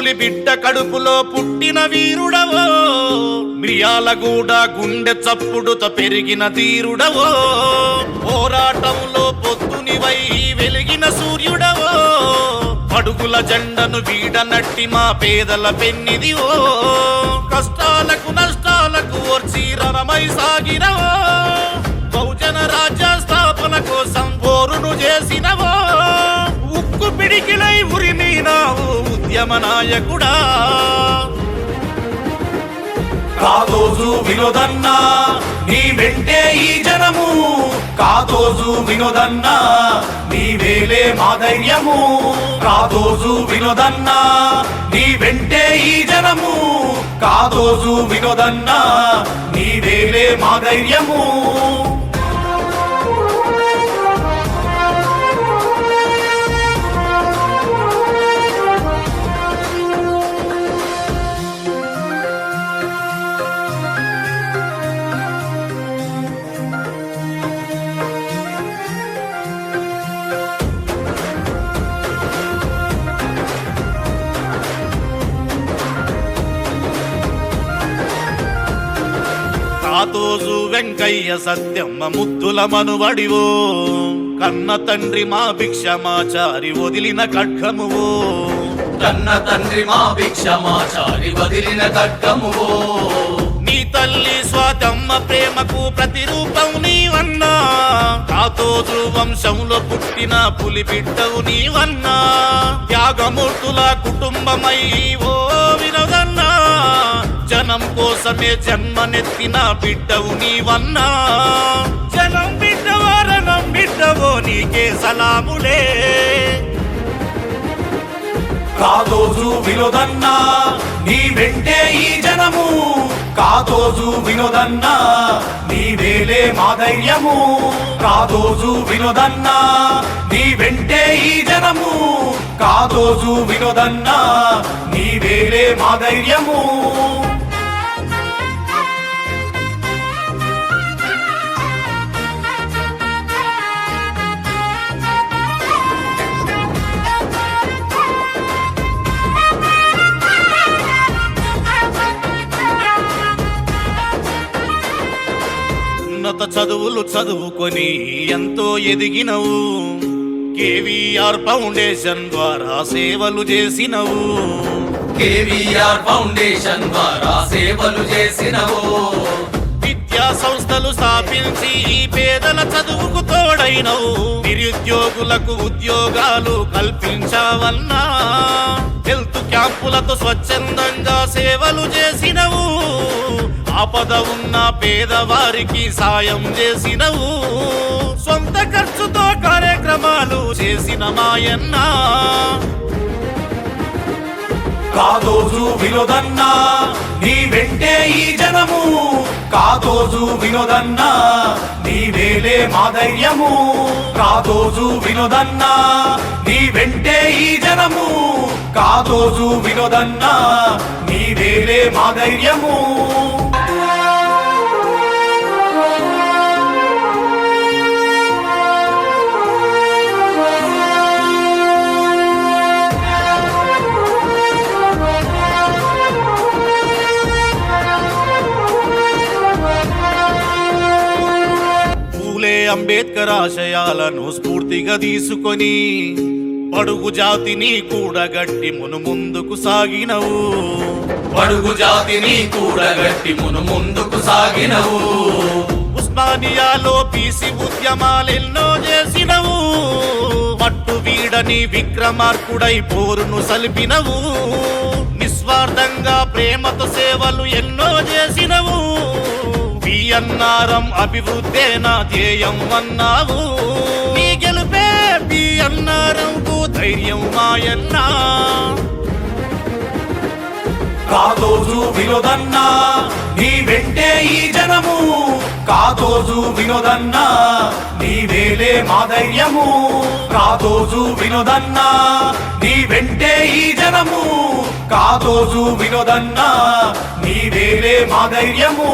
పులి బిడ్డ కడుపులో పుట్టిన వీరుడవో, మిర్యాలగూడ గుండె చప్పుడుతో పెరిగిన ధీరుడవో, పోరాటంలో పొద్దునివై వెలిగిన సూర్యుడవో, అడుగుల జెండను వీడనట్టి మా పేదల పెన్నిదివో, కష్టాలకు నష్టాలకు ఓర్చి రణమై సాగినవో, బహుజన రాజ్య స్థాపన కోసం పోరును చేసినవో, ఉక్కు పిడికిలై ఉరిమినావు ఉద్యమ నాయకుడా. కాదోజు వినోదన్నా నీ వెంటే ఈ జనము, కాదోజు వినోదన్నా నీ వేలే మా ధైర్యము, కాదోజు వినోదన్నా నీ వెంటే ఈ జనము, కాదోజు వినోదన్నా నీ వేలే మా ధైర్యము. కాదోజు వెంకయ్య సత్యమ్మ ముద్దుల మనువడివో, కన్న తండ్రి మా భిక్షమాచారి వదిలిన ఖడ్గమువో, కన్న తండ్రి మా భిక్షమాచారి వదిలిన ఖడ్గమువో, నీ తల్లి స్వాతమ్మ ప్రేమకు ప్రతిరూపం నీవన్నా, కాదోజు వంశంలో పుట్టిన పులి బిడ్డవు నీవన్నా, త్యాగమూర్తుల కుటుంబమై ఓ వినోదన్నా, జనం కోసమే జన్మనెత్తిన బిడ్డవు నీవన్నా, జనం బిడ్డవో రణం బిడ్డవో నీకే సలాములే. కాదోజు వినోదన్నా నీ వెంటే ఈ జనము, కాదోజు వినోదన్నా నీ వేలే మా ధైర్యము, కాదోజు వినోదన్నా నీ వెంటే ఈ జనము, కాదోజు వినోదన్నా నీ వేలే మా ధైర్యము. ఉన్నత చదువులు చదువుకొని ఎంతో ఎదిగినవు, కేవీఆర్ ఫౌండేషన్ ద్వారా సేవలు చేసినవు, కేవీఆర్ ఫౌండేషన్ ద్వారా సేవలు చేసినవు, విద్యా సంస్థలు స్థాపించి పేదల చదువుకు తోడైనవు, నిరుద్యోగులకు ఉద్యోగాలు కల్పించావన్నా, హెల్త్ క్యాంపులతో స్వచ్ఛందంగా సేవలు చేసినవు, ఆపద ఉన్న పేదవారికి సాయం చేసినవు, సొంత ఖర్చుతో కార్యక్రమాలు చేసిన మాయన్నా. కాదోజు వినోదన్నా నీ వెంటే ఈ జనము, కాదోజు వినోదన్నా నీ వేలే మా ధైర్యము, కాదోజు వినోదన్నా నీ వెంటే ఈ జనము, కాదోజు వినోదన్నా నీ వేలే మా ధైర్యము. అంబేద్కర్ ఆశయాలను స్ఫూర్తిగా తీసుకొని బడుగు జాతిని కూడగట్టి మును ముందుకు సాగినవు, బడుగు జాతిని కూడగట్టి మును ముందుకు సాగినవు, ఉస్మానియాలో పీసి ఉద్యమాలెన్నో చేసినవు, పట్టు వీడని విక్రమార్కుడై పోరును సలిపినవు, నిస్వార్థంగా ప్రేమతో సేవలు ఎన్నో చేసినవు, బిఎన్ఆర్ఎం అభివృద్ధే నా ధ్యేయం అన్నావు, నీ గెలుపే బిఎన్ఆర్ఎంకు ధైర్యం మాయన్నా. కాదోజు వినోదన్నా నీ వెంటే ఈ జనము, కాదోజు వినోదన్నా నీ వేలే మా ధైర్యము, కాదోజు వినోదన్నా నీ వెంటే ఈ జనము, కాదోజు వినోదన్నా నీ వేలే మా ధైర్యము.